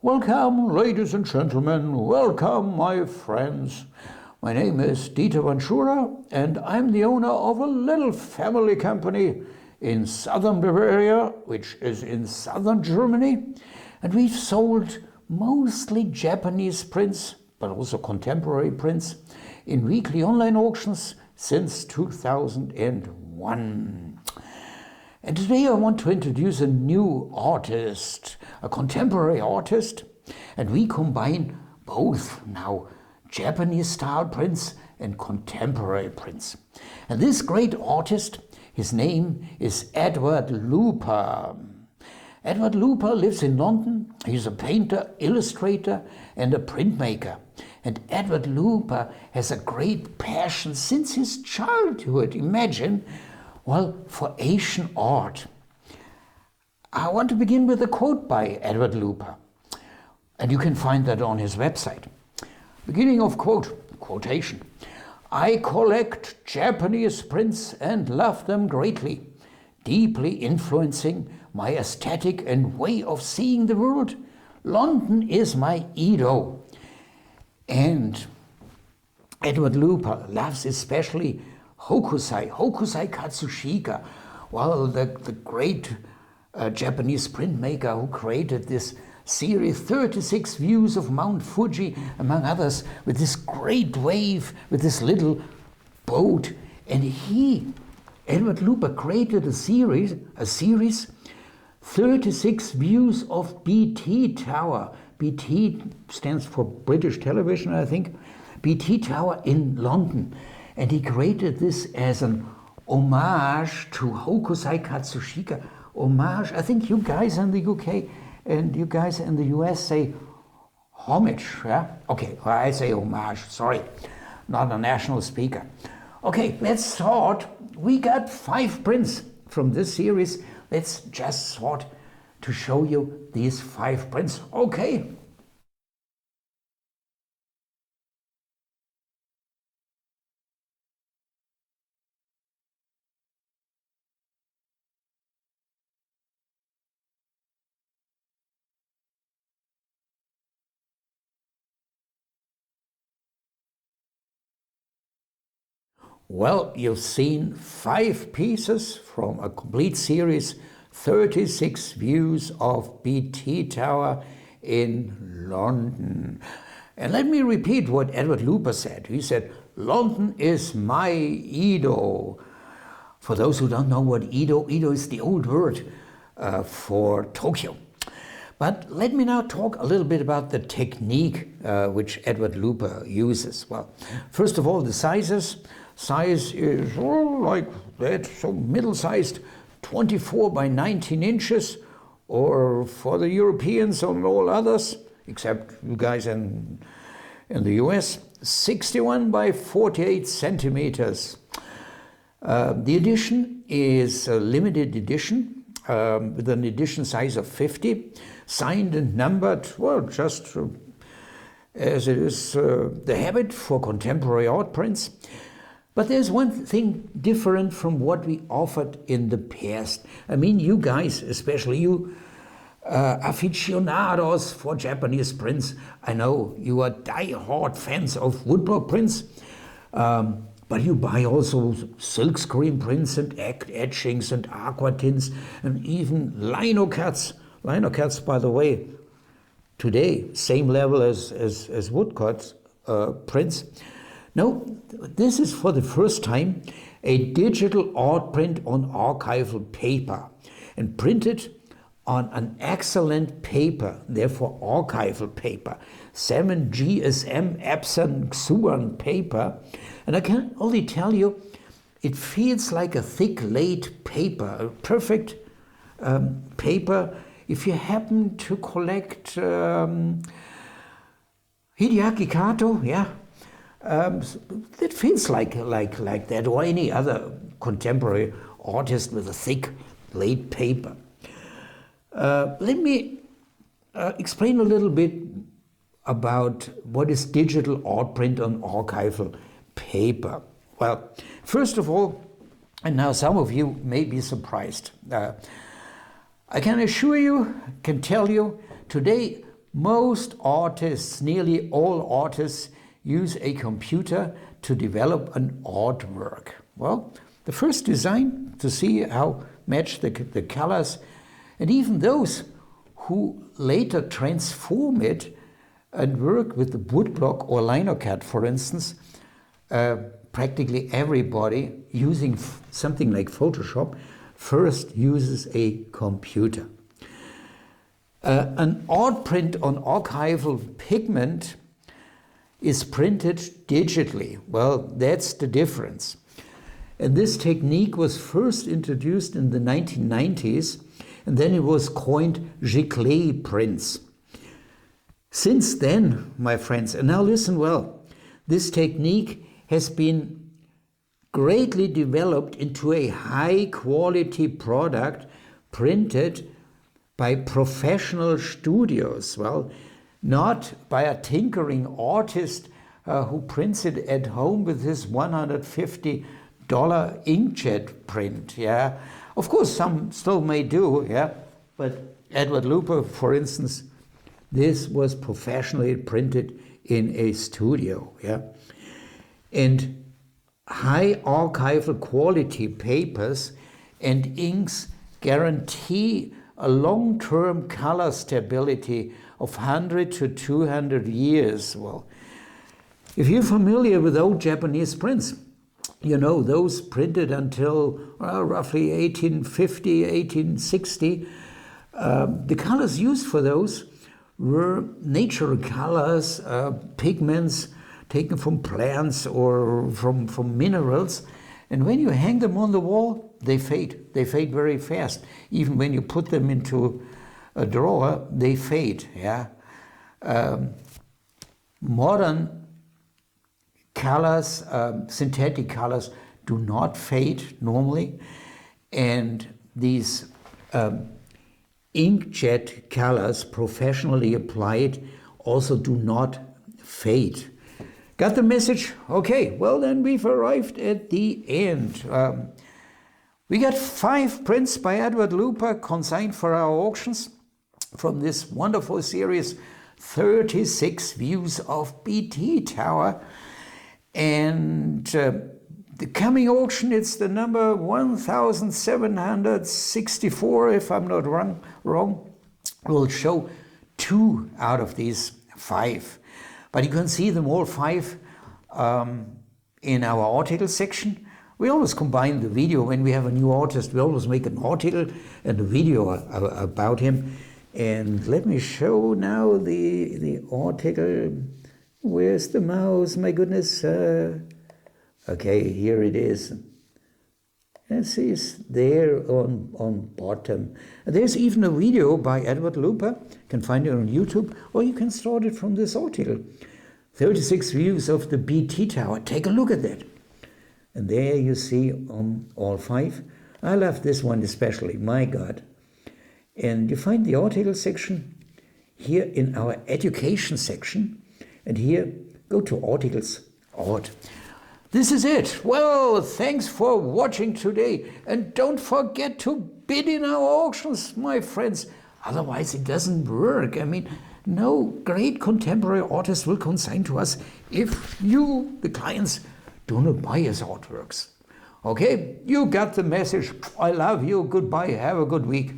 Welcome, ladies and gentlemen, welcome, my friends. My name is Dieter Vanschura, and I'm the owner of a little family company in southern Bavaria, which is in southern Germany. And we've sold mostly Japanese prints, but also contemporary prints, in weekly online auctions since 2001. And today I want to introduce a new artist, a contemporary artist, and we combine both now Japanese style prints and contemporary prints. And this great artist, his name is Edward Luper. Edward Luper lives in London. He's a painter, illustrator, and a printmaker. And Edward Luper has a great passion since his childhood. Imagine, well, for Asian art. I want to begin with a quote by Edward Luper, and you can find that on his website. Beginning of quotation. I collect Japanese prints and love them greatly, deeply influencing my aesthetic and way of seeing the world. London is my Edo. And Edward Luper loves especially Hokusai Katsushika, well, the great Japanese printmaker who created this series, 36 views of Mount Fuji, among others, with this great wave, with this little boat. And Edward Luper, created a series, 36 views of BT Tower. BT stands for British Television, I think. BT Tower in London. And he created this as an homage to Hokusai Katsushika. Homage, I think you guys in the UK and you guys in the US say homage, yeah? Okay, well, I say homage, sorry, not a national speaker. Okay, let's start. We got 5 prints from this series. Let's just sort to show you these 5 prints, okay? Well, you've seen 5 pieces from a complete series, 36 views of BT Tower in London. And let me repeat what Edward Luper said. He said, London is my Edo. For those who don't know what Edo is the old word for Tokyo. But let me now talk a little bit about the technique which Edward Luper uses. Well, first of all, the sizes. Size is like that, so middle-sized, 24 by 19 inches, or for the Europeans and all others, except you guys in the US, 61 by 48 centimeters. The edition is a limited edition with an edition size of 50, signed and numbered, well, just as it is the habit for contemporary art prints. But there's one thing different from what we offered in the past. I mean, you guys, especially you aficionados for Japanese prints, I know you are die-hard fans of woodblock prints, but you buy also silkscreen prints and etchings and aquatints and even lino cuts. Lino cuts, by the way, today, same level as woodcut prints. No, this is for the first time a digital art print on archival paper and printed on an excellent paper, therefore archival paper, 7 GSM Epson Xuan paper. And I can only tell you, it feels like a thick laid paper, a perfect paper. If you happen to collect Hideaki Kato, yeah, it feels like that, or any other contemporary artist with a thick laid paper. Let me explain a little bit about what is digital art print on archival paper. Well, first of all, and now some of you may be surprised, I can assure you, can tell you, today Most artists, nearly all artists, use a computer to develop an artwork. Well, the first design to see how match the colors, and even those who later transform it and work with the woodblock or linocut, for instance, practically everybody using something like Photoshop first uses a computer. An art print on archival pigment is printed digitally. Well, that's the difference. And this technique was first introduced in the 1990s, and then it was coined giclée prints. Since then, my friends, and now listen well, this technique has been greatly developed into a high-quality product printed by professional studios. Well, not by a tinkering artist who prints it at home with his $150 inkjet print. Yeah, of course, some still may do. Yeah, but Edward Luper, for instance, this was professionally printed in a studio. Yeah, and high archival quality papers and inks guarantee a long-term color stability of 100 to 200 years. Well, if you're familiar with old Japanese prints, you know those printed until roughly 1850, 1860. The colors used for those were natural colors, pigments taken from plants or from minerals. And when you hang them on the wall, they fade. They fade very fast. Even when you put them into a drawer, they fade. Yeah. Modern colors, synthetic colors, do not fade normally, and these inkjet colors, professionally applied, also do not fade. Got the message? Okay, well then we've arrived at the end. We got 5 prints by Edward Luper consigned for our auctions from this wonderful series, 36 Views of BT Tower. And the coming auction, it's the number 1764, if I'm not wrong. We'll show 2 out of these 5. But you can see them all 5 in our article section. We always combine the video. When we have a new artist, we always make an article and a video about him. And let me show now the article. Where's the mouse? My goodness. Okay, here it is. This is there on bottom. There's even a video by Edward Luper. You can find it on YouTube, or you can start it from this article. 36 Views of the BT Tower. Take a look at that. And there you see on all 5. I love this one especially, my God. And you find the article section here in our education section. And here, go to articles, art. This is it. Well, thanks for watching today. And don't forget to bid in our auctions, my friends. Otherwise, it doesn't work. I mean, no great contemporary artist will consign to us if you, the clients, do not buy his artworks. Okay, you got the message. I love you. Goodbye. Have a good week.